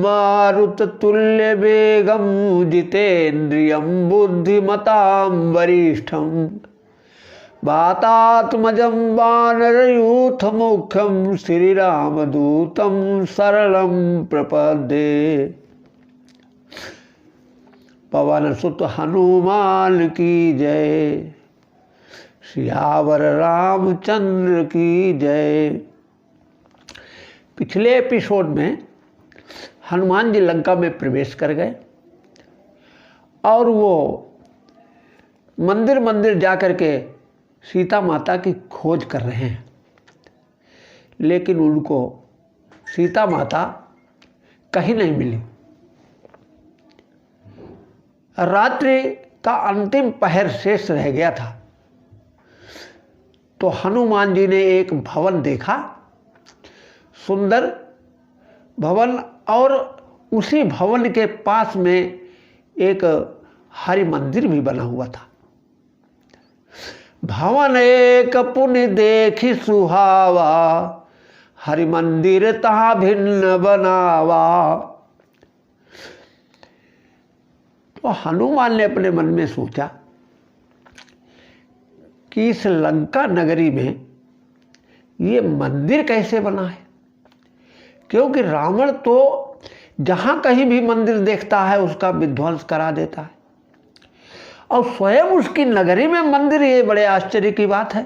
मारुत तुल्य वेगम जितेन्द्रियं बुद्धिमतां वरिष्ठम वातात्मजं वानरयूथ मुख्यं श्रीरामदूतं सरलं प्रपद्ये। पवन सुत हनुमान की जय, सियावर रामचंद्र की जय। पिछले एपिसोड में हनुमान जी लंका में प्रवेश कर गए और वो मंदिर मंदिर जा कर के सीता माता की खोज कर रहे हैं, लेकिन उनको सीता माता कहीं नहीं मिली। रात्रि का अंतिम पहर शेष रह गया था, तो हनुमान जी ने एक भवन देखा, सुंदर भवन, और उसी भवन के पास में एक हरि मंदिर भी बना हुआ था। भवन एक पुनि देखी सुहावा, हरि मंदिर तहाँ भिन्न बनावा। तो हनुमान ने अपने मन में सोचा कि इस लंका नगरी में ये मंदिर कैसे बना है, क्योंकि रावण तो जहाँ कहीं भी मंदिर देखता है उसका विध्वंस करा देता है, और स्वयं उसकी नगरी में मंदिर, ये बड़े आश्चर्य की बात है।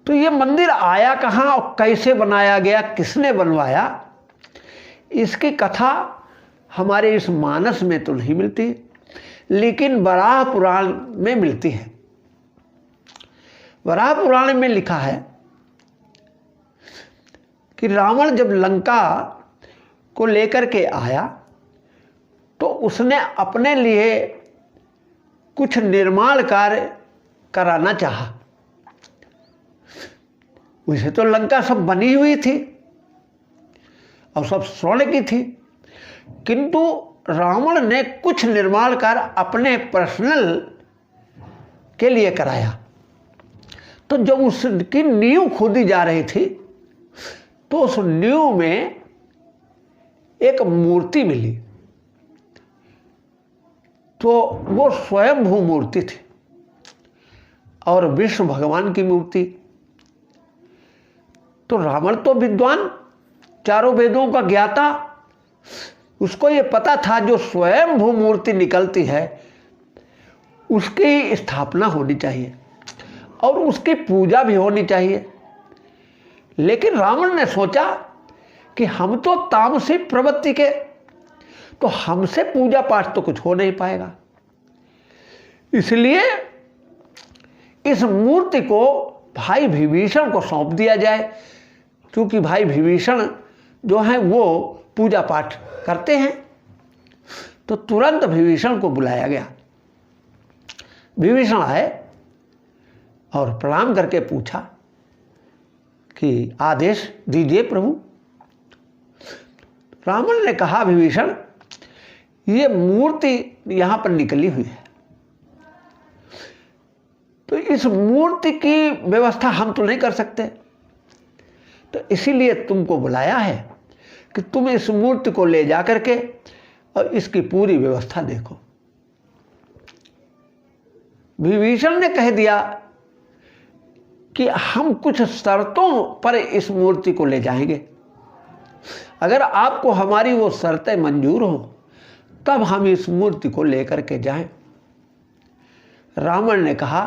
तो ये मंदिर आया कहाँ और कैसे बनाया गया, किसने बनवाया, इसकी कथा हमारे इस मानस में तो नहीं मिलती, लेकिन वराह पुराण में मिलती है। वराह पुराण में लिखा है कि रावण जब लंका को लेकर के आया तो उसने अपने लिए कुछ निर्माण कार्य कराना चाहा। वैसे तो लंका सब बनी हुई थी और सब स्वर्ण की थी, किंतु रावण ने कुछ निर्माण कार्य अपने पर्सनल के लिए कराया। तो जब उसकी नींव खोदी जा रही थी तो उस नींव में एक मूर्ति मिली, तो वो स्वयंभू मूर्ति थी और विष्णु भगवान की मूर्ति। तो रावण तो विद्वान, चारों वेदों का ज्ञाता, उसको ये पता था जो स्वयंभू मूर्ति निकलती है उसकी स्थापना होनी चाहिए और उसकी पूजा भी होनी चाहिए। लेकिन रावण ने सोचा कि हम तो तामसिक प्रवृत्ति के, तो हमसे पूजा पाठ तो कुछ हो नहीं पाएगा, इसलिए इस मूर्ति को भाई विभीषण को सौंप दिया जाए, क्योंकि भाई विभीषण जो हैं वो पूजा पाठ करते हैं। तो तुरंत विभीषण को बुलाया गया। विभीषण आए और प्रणाम करके पूछा कि आदेश दीजिए प्रभु। रावण ने कहा, विभीषण ये मूर्ति यहाँ पर निकली हुई है, तो इस मूर्ति की व्यवस्था हम तो नहीं कर सकते, तो इसीलिए तुमको बुलाया है कि तुम इस मूर्ति को ले जा करके और इसकी पूरी व्यवस्था देखो। विभीषण ने कह दिया कि हम कुछ शर्तों पर इस मूर्ति को ले जाएंगे, अगर आपको हमारी वो शर्तें मंजूर हो तब हम इस मूर्ति को लेकर के जाएं। रावण ने कहा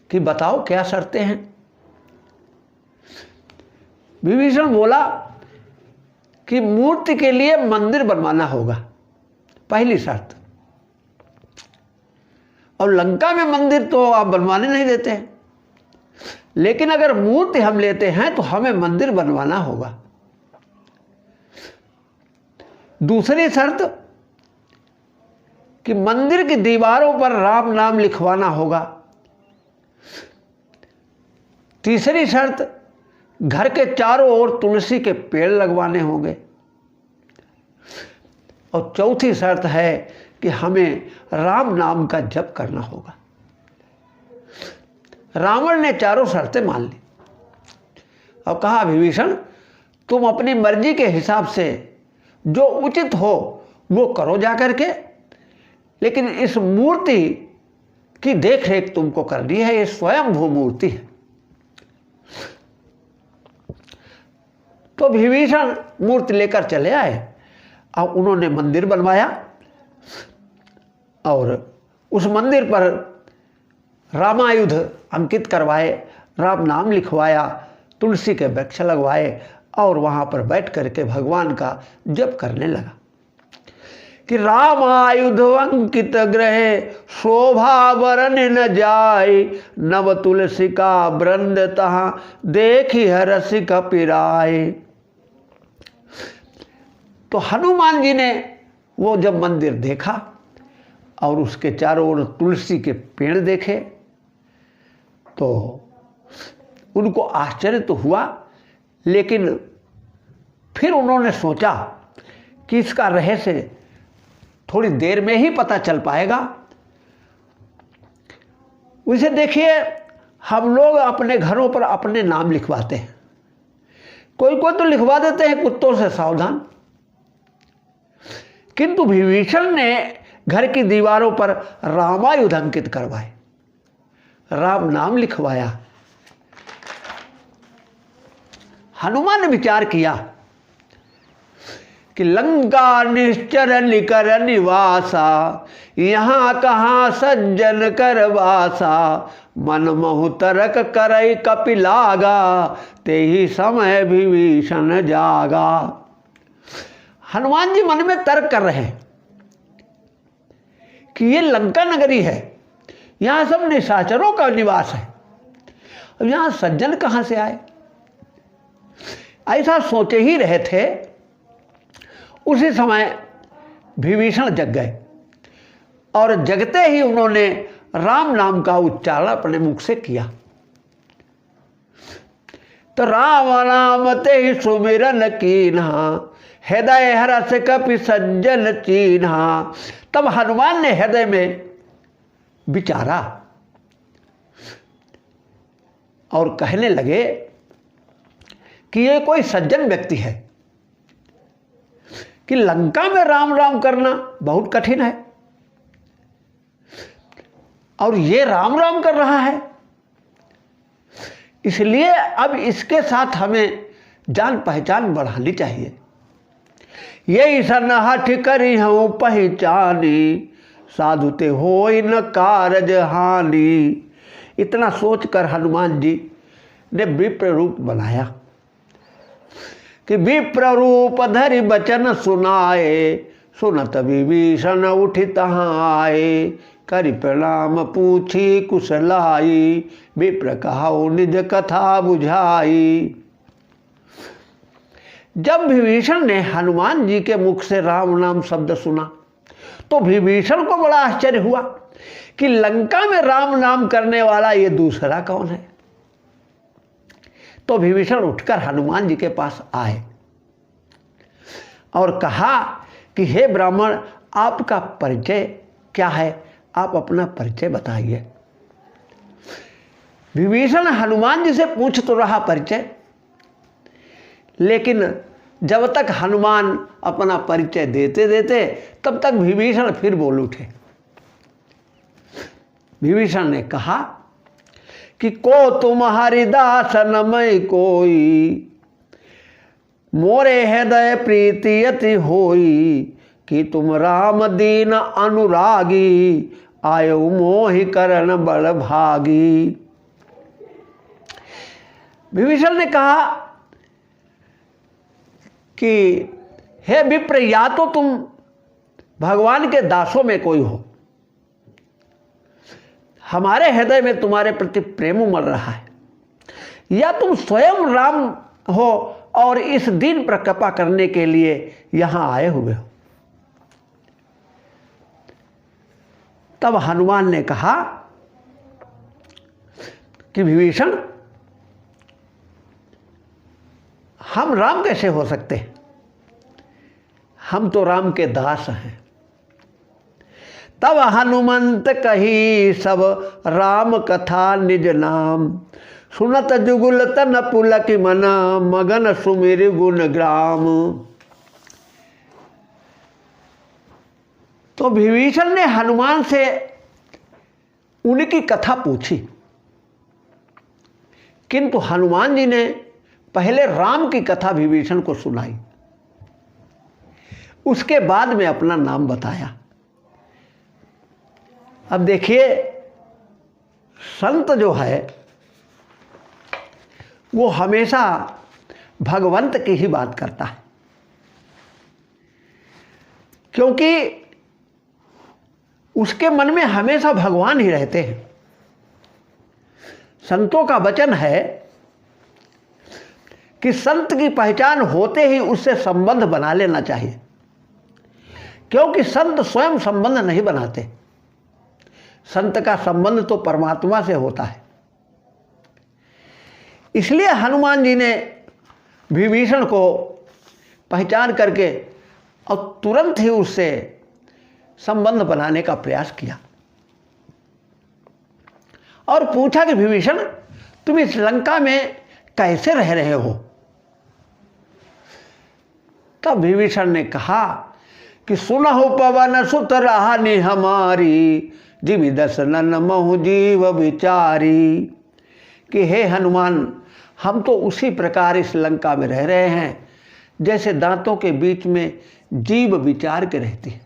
कि बताओ क्या शर्तें हैं। विभीषण बोला कि मूर्ति के लिए मंदिर बनवाना होगा, पहली शर्त, और लंका में मंदिर तो आप बनवाने नहीं देते हैं, लेकिन अगर मूर्ति हम लेते हैं तो हमें मंदिर बनवाना होगा। दूसरी शर्त कि मंदिर की दीवारों पर राम नाम लिखवाना होगा। तीसरी शर्त, घर के चारों ओर तुलसी के पेड़ लगवाने होंगे। और चौथी शर्त है कि हमें राम नाम का जप करना होगा। रावण ने चारों शर्तें मान ली और कहा, विभीषण तुम अपनी मर्जी के हिसाब से जो उचित हो वो करो जा करके, लेकिन इस मूर्ति की देख रेख तुमको करनी है, ये स्वयंभू मूर्ति है। तो विभीषण मूर्ति लेकर चले आए और उन्होंने मंदिर बनवाया और उस मंदिर पर रामायुध अंकित करवाए, राम नाम लिखवाया, तुलसी के वृक्ष लगवाए और वहाँ पर बैठ करके भगवान का जप करने लगा कि रामायुध अंकित ग्रहे शोभा वरन न जाय, नव तुलसी का वृंद तहाँ देखी रसिक पिराए। तो हनुमान जी ने वो जब मंदिर देखा और उसके चारों ओर तुलसी के पेड़ देखे तो उनको आश्चर्य तो हुआ, लेकिन फिर उन्होंने सोचा कि इसका रहस्य थोड़ी देर में ही पता चल पाएगा। उसे देखिए, हम लोग अपने घरों पर अपने नाम लिखवाते हैं, कोई कोई तो लिखवा देते हैं कुत्तों से सावधान, किंतु विभीषण ने घर की दीवारों पर रामायुध अंकित करवाए, राम नाम लिखवाया। हनुमान ने विचार किया कि लंका निश्चर निकर निवासा, यहाँ कहाँ सज्जन कर वासा, मन महु तरक करई कपिलागा, ते ही समय विभीषण जागा। हनुमान जी मन में तर्क कर रहे हैं कि ये लंका नगरी है, यहाँ सब निशाचरों का निवास है, अब यहाँ सज्जन कहाँ से आए। ऐसा सोचे ही रहे थे, उसी समय विभीषण जग गए और जगते ही उन्होंने राम नाम का उच्चारण अपने मुख से किया। तो राम नाम ते ही सुमिरन कीन्हा, हृदय हरस कपि सज्जन चीन्हा। तब हनुमान ने हृदय में विचारा और कहने लगे कि ये कोई सज्जन व्यक्ति है, कि लंका में राम राम करना बहुत कठिन है और ये राम राम कर रहा है, इसलिए अब इसके साथ हमें जान पहचान बढ़ानी चाहिए। यही सन हठ करी हूँ पहचानी, साधुते होई न कारज हानि। इतना सोचकर हनुमान जी ने विप्र रूप बनाया कि विप्र रूप धरि बचन सुनाए, सुनत विभीषण उठि तहाँ आए, करि प्रणाम पूछी कुशलाई, विप्र कहाऊ निज कथा बुझाई। जब विभीषण ने हनुमान जी के मुख से राम नाम शब्द सुना तो विभीषण को बड़ा आश्चर्य हुआ कि लंका में राम नाम करने वाला ये दूसरा कौन है। तो विभीषण उठकर हनुमान जी के पास आए और कहा कि हे ब्राह्मण, आपका परिचय क्या है, आप अपना परिचय बताइए। विभीषण हनुमान जी से पूछ तो रहा परिचय, लेकिन जब तक हनुमान अपना परिचय देते देते तब तक विभीषण फिर बोल उठे। विभीषण ने कहा कि को तुम हरिदास नमय कोई, मोरे हृदय प्रीति अति होई, कि तुम राम दीन अनुरागी, आयो मोहि करन बड़ भागी। विभीषण ने कहा कि हे विप्र, या तो तुम भगवान के दासों में कोई हो, हमारे हृदय में तुम्हारे प्रति प्रेम उमड़ रहा है, या तुम स्वयं राम हो और इस दीन पर कृपा करने के लिए यहां आए हुए हो। तब हनुमान ने कहा कि विभीषण, हम राम कैसे हो सकते हैं, हम तो राम के दास हैं। तब हनुमंत कही सब राम कथा निज नाम, सुनत जुगुल तन पुलक मन, मगन सुमिर गुण ग्राम। तो विभीषण ने हनुमान से उनकी कथा पूछी, किंतु हनुमान जी ने पहले राम की कथा विभीषण को सुनाई, उसके बाद में अपना नाम बताया। अब देखिए, संत जो है वो हमेशा भगवंत की ही बात करता है, क्योंकि उसके मन में हमेशा भगवान ही रहते हैं। संतों का वचन है कि संत की पहचान होते ही उससे संबंध बना लेना चाहिए, क्योंकि संत स्वयं संबंध नहीं बनाते। संत का संबंध तो परमात्मा से होता है। इसलिए हनुमान जी ने विभीषण को पहचान करके और तुरंत ही उससे संबंध बनाने का प्रयास किया और पूछा कि विभीषण, तुम इस लंका में कैसे रह रहे हो? तब विभीषण ने कहा कि सुनहु पवन सुत राहनि हमारी, जिमि दसनन महु जीव विचारी। कि हे हनुमान, हम तो उसी प्रकार इस लंका में रह रहे हैं जैसे दांतों के बीच में जीव विचार के रहती है।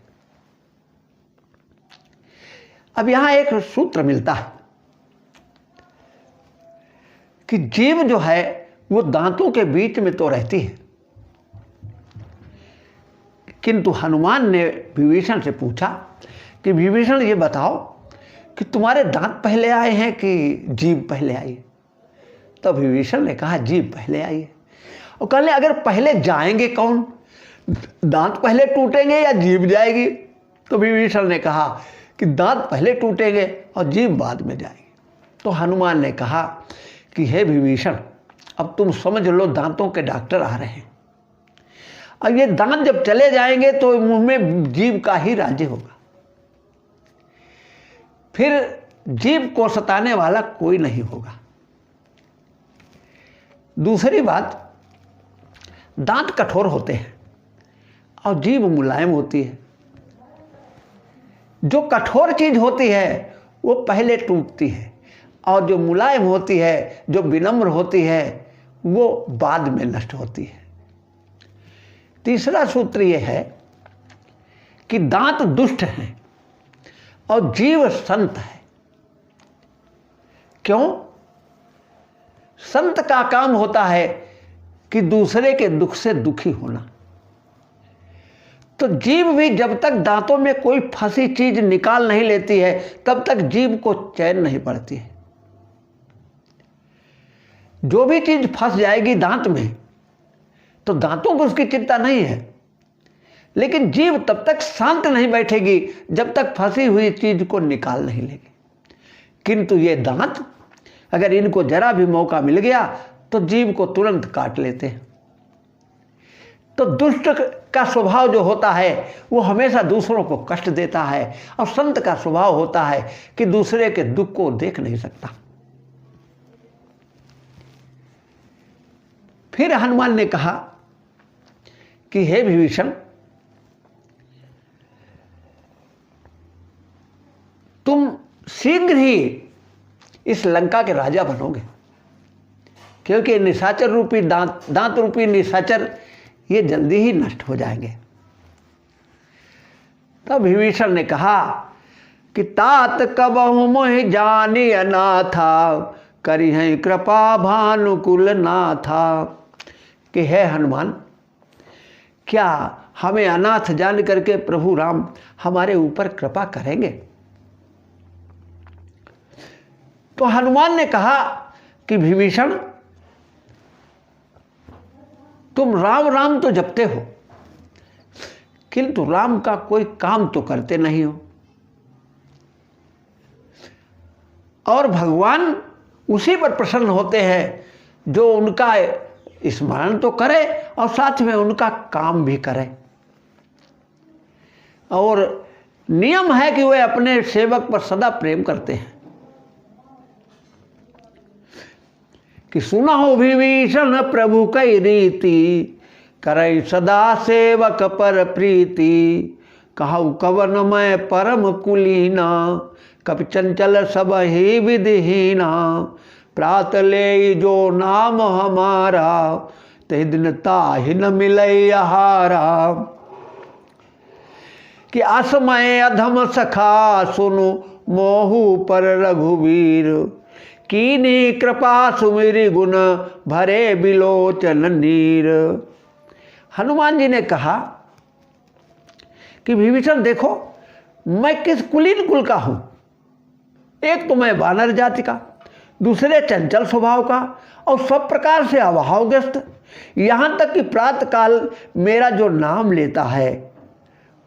अब यहां एक सूत्र मिलता है कि जीव जो है वो दांतों के बीच में तो रहती है, किंतु हनुमान ने विभीषण से पूछा कि विभीषण ये बताओ कि तुम्हारे दांत पहले आए हैं कि जीभ पहले आई है? तो विभीषण ने कहा जीभ पहले आई है। और कहने अगर पहले जाएंगे कौन, दांत पहले टूटेंगे या जीभ जाएगी? तो विभीषण ने कहा कि दांत पहले टूटेंगे और जीभ बाद में जाएगी। तो हनुमान ने कहा कि हे विभीषण, अब तुम समझ लो दांतों के डॉक्टर आ रहे हैं। अब ये दांत जब चले जाएंगे तो मुंह में जीभ का ही राज्य होगा, फिर जीभ को सताने वाला कोई नहीं होगा। दूसरी बात, दांत कठोर होते हैं और जीभ मुलायम होती है। जो कठोर चीज होती है वो पहले टूटती है और जो मुलायम होती है, जो विनम्र होती है, वो बाद में नष्ट होती है। तीसरा सूत्र ये है कि दांत दुष्ट हैं और जीव संत है। क्यों? संत का काम होता है कि दूसरे के दुख से दुखी होना। तो जीभ भी जब तक दांतों में कोई फंसी चीज निकाल नहीं लेती है तब तक जीभ को चैन नहीं पड़ती है। जो भी चीज फंस जाएगी दांत में तो दांतों को उसकी चिंता नहीं है, लेकिन जीभ तब तक शांत नहीं बैठेगी जब तक फंसी हुई चीज को निकाल नहीं लेगी। किंतु ये दांत अगर इनको जरा भी मौका मिल गया तो जीभ को तुरंत काट लेते हैं। तो दुष्ट का स्वभाव जो होता है वो हमेशा दूसरों को कष्ट देता है और संत का स्वभाव होता है कि दूसरे के दुख को देख नहीं सकता। फिर हनुमान ने कहा कि हे विभीषण, तुम शीघ्र ही इस लंका के राजा बनोगे, क्योंकि निशाचर रूपी दांत रूपी निशाचर ये जल्दी ही नष्ट हो जाएंगे। तब विभीषण ने कहा कि तात कबहु मोहि जानी अनाथा, करी है कृपा भानुकुल नाथा। कि हे हनुमान, क्या हमें अनाथ जान करके प्रभु राम हमारे ऊपर कृपा करेंगे? तो हनुमान ने कहा कि विभीषण, तुम राम राम तो जपते हो किंतु राम का कोई काम तो करते नहीं हो। और भगवान उसी पर प्रसन्न होते हैं जो उनका स्मरण तो करे और साथ में उनका काम भी करे। और नियम है कि वे अपने सेवक पर सदा प्रेम करते हैं। कि सुनहो विभीषण प्रभु कई रीति, करई सदा सेवक पर प्रीति। कहु कवन मैं परम कुलीना, कपि चंचल सब ही विधिहीना। प्रात ले जो नाम हमारा, ते दिन ताहि न मिलई आहारा। कि असमय अधम सखा सुनु, मोहु पर रघुवीर। कीनी कृपा सुमिरि गुण, भरे बिलोचन नीर। हनुमान जी ने कहा कि विभीषण देखो, मैं किस कुलीन कुल का हूं। एक तो मैं वानर जाति का, दूसरे चंचल स्वभाव का, और सब प्रकार से अभावग्रस्त। यहां तक कि प्रातः काल मेरा जो नाम लेता है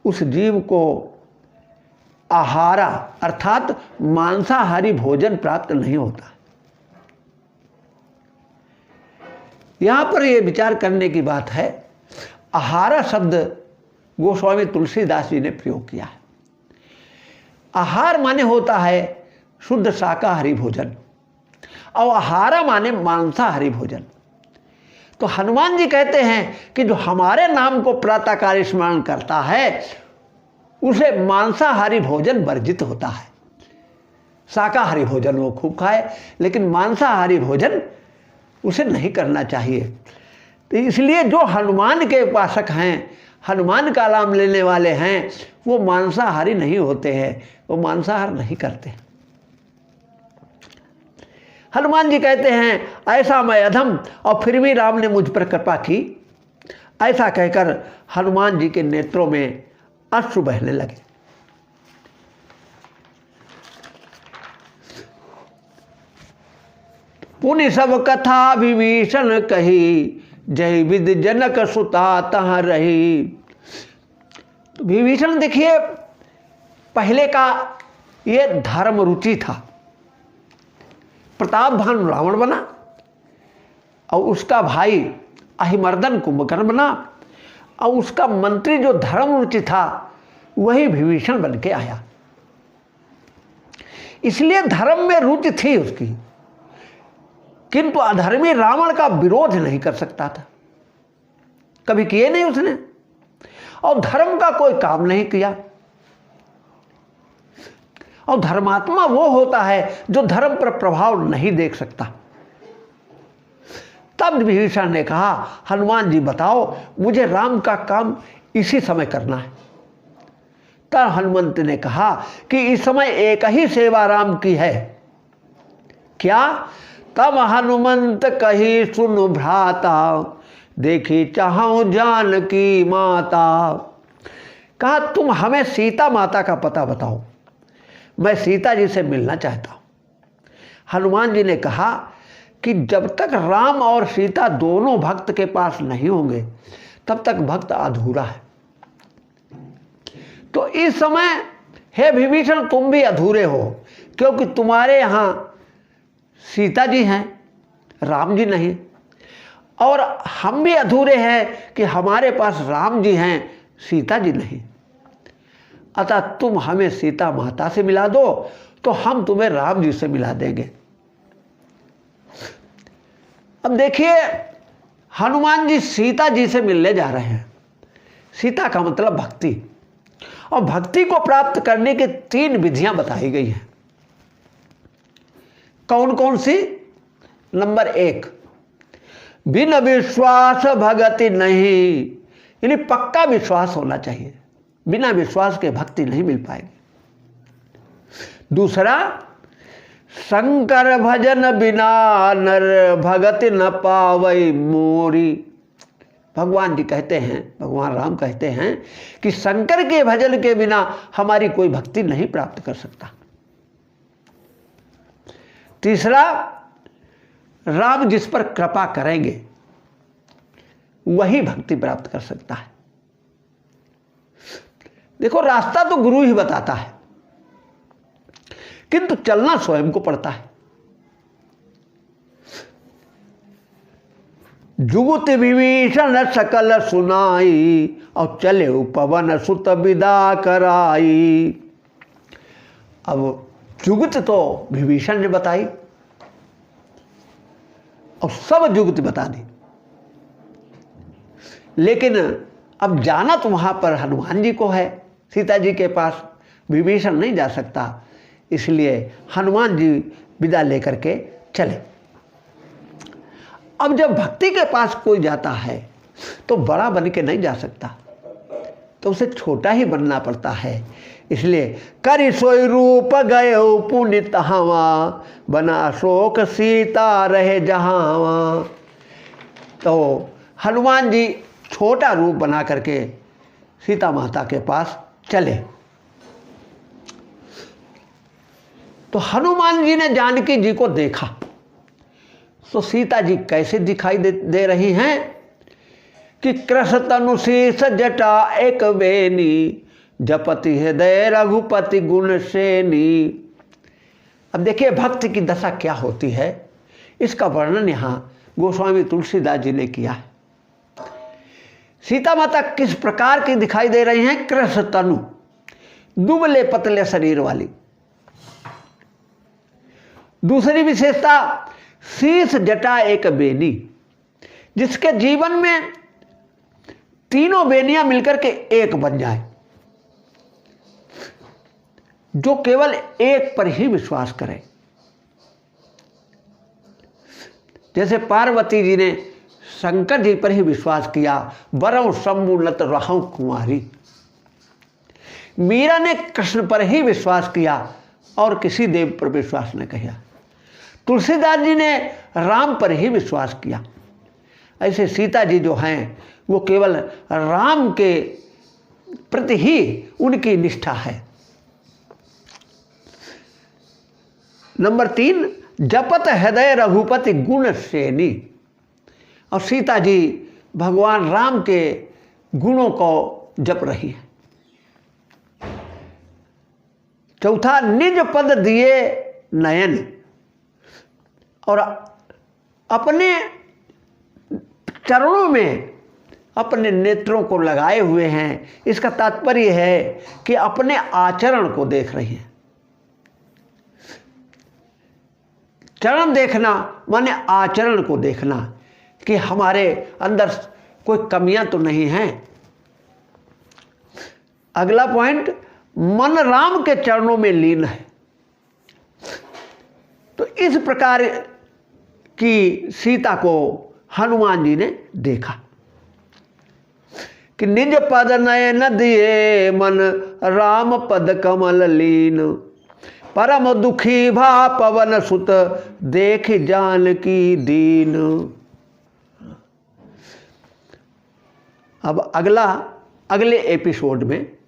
उस जीव को आहारा अर्थात मांसाहारी भोजन प्राप्त नहीं होता। यहां पर यह विचार करने की बात है, आहारा शब्द गोस्वामी तुलसीदास जी ने प्रयोग किया है। आहार माने होता है शुद्ध शाकाहारी भोजन, और आहारा माने मांसाहारी भोजन। तो हनुमान जी कहते हैं कि जो हमारे नाम को प्रातःकाल स्मरण करता है उसे मांसाहारी भोजन वर्जित होता है। शाकाहारी भोजन वो खूब खाए, लेकिन मांसाहारी भोजन उसे नहीं करना चाहिए। तो इसलिए जो हनुमान के उपासक हैं, हनुमान का नाम लेने वाले हैं, वो मांसाहारी नहीं होते हैं, वो मांसाहार नहीं करते। हनुमान जी कहते हैं ऐसा मैं अधम, और फिर भी राम ने मुझ पर कृपा की। ऐसा कहकर हनुमान जी के नेत्रों में अश्रु बहने लगे। पुनि सब कथा विभीषण कही, जय विद जनक सुता तहाँ रही। तो विभीषण देखिए, पहले का ये धर्म रुचि था। प्रतापवान रावण बना, और उसका भाई अहिमर्दन कुंभकर्ण बना, और उसका मंत्री जो धर्म रुचि था वही विभीषण बन के आया। इसलिए धर्म में रुचि थी उसकी, किंतु अधर्मी रावण का विरोध नहीं कर सकता था, कभी किए नहीं उसने, और धर्म का कोई काम नहीं किया। और धर्मात्मा वो होता है जो धर्म पर प्रभाव नहीं देख सकता। तब विभीषण ने कहा, हनुमान जी बताओ, मुझे राम का काम इसी समय करना है। तब हनुमंत ने कहा कि इस समय एक ही सेवा राम की है। क्या? तब हनुमंत कही सुन भ्राता, देखी चाहूं जानकी माता। कहा तुम हमें सीता माता का पता बताओ, मैं सीता जी से मिलना चाहता हूं। हनुमान जी ने कहा कि जब तक राम और सीता दोनों भक्त के पास नहीं होंगे तब तक भक्त अधूरा है। तो इस समय हे विभीषण तुम भी अधूरे हो, क्योंकि तुम्हारे यहाँ सीता जी हैं, राम जी नहीं, और हम भी अधूरे हैं कि हमारे पास राम जी हैं, सीता जी नहीं। अतः तुम हमें सीता माता से मिला दो तो हम तुम्हें राम जी से मिला देंगे। अब देखिए, हनुमान जी सीता जी से मिलने जा रहे हैं। सीता का मतलब भक्ति, और भक्ति को प्राप्त करने की 3 विधियां बताई गई हैं। कौन कौन सी? नंबर 1, बिन विश्वास भगति नहीं, यानी पक्का विश्वास होना चाहिए, बिना विश्वास के भक्ति नहीं मिल पाएगी। दूसरा, शंकर भजन बिना नर भगति न पावई मोरी। भगवान जी कहते हैं, भगवान राम कहते हैं कि शंकर के भजन के बिना हमारी कोई भक्ति नहीं प्राप्त कर सकता। तीसरा, राम जिस पर कृपा करेंगे वही भक्ति प्राप्त कर सकता है। देखो, रास्ता तो गुरु ही बताता है, किंतु चलना स्वयं को पड़ता है। जुगुत विभीषण सकल सुनाई, और चले पवन सुत विदा कराई। अब जुगुत तो विभीषण ने बताई, और सब जुगति बता दी। लेकिन अब जाना तो वहाँ पर हनुमान जी को है, सीता जी के पास विभीषण नहीं जा सकता, इसलिए हनुमान जी विदा लेकर के चले। अब जब भक्ति के पास कोई जाता है तो बड़ा बन के नहीं जा सकता, तो उसे छोटा ही बनना पड़ता है। इसलिए करि सोई रूप गए पुनित हवा, बना अशोक सीता रहे जहां। तो हनुमान जी छोटा रूप बना करके सीता माता के पास चले। तो हनुमान जी ने जानकी जी को देखा तो सीता जी कैसे दिखाई दे रही हैं कि कृष तनु शीस जटा एक बेनी, जपति हृदय रघुपति गुण सेनी। अब देखिए भक्त की दशा क्या होती है, इसका वर्णन यहाँ गोस्वामी तुलसीदास जी ने किया है। सीता माता किस प्रकार की दिखाई दे रही हैं? कृष तनु, दुबले पतले शरीर वाली। दूसरी विशेषता शीस जटा एक बेनी, जिसके जीवन में तीनों बेनियां मिलकर के एक बन जाए, जो केवल एक पर ही विश्वास करे। जैसे पार्वती जी ने शंकर जी पर ही विश्वास किया, बरौ शंभुलत रहूं कुंवारी। मीरा ने कृष्ण पर ही विश्वास किया और किसी देव पर विश्वास न किया। तुलसीदास जी ने राम पर ही विश्वास किया। ऐसे सीता जी जो हैं वो केवल राम के प्रति ही उनकी निष्ठा है। नंबर 3, जपत हृदय रघुपति गुण सेनी। और सीता जी भगवान राम के गुणों को जप रही है। चौथा, निज पद दिए नयन, और अपने चरणों में अपने नेत्रों को लगाए हुए हैं। इसका तात्पर्य है कि अपने आचरण को देख रही हैं। चरण देखना माने आचरण को देखना कि हमारे अंदर कोई कमियां तो नहीं हैं। अगला पॉइंट, मन राम के चरणों में लीन है। तो इस प्रकार की सीता को हनुमान जी ने देखा कि निज पद नयन दिए मन, राम पद कमल लीन, परम दुखी भा पवन सुत, देख जानकी दीन। अब अगले एपिसोड में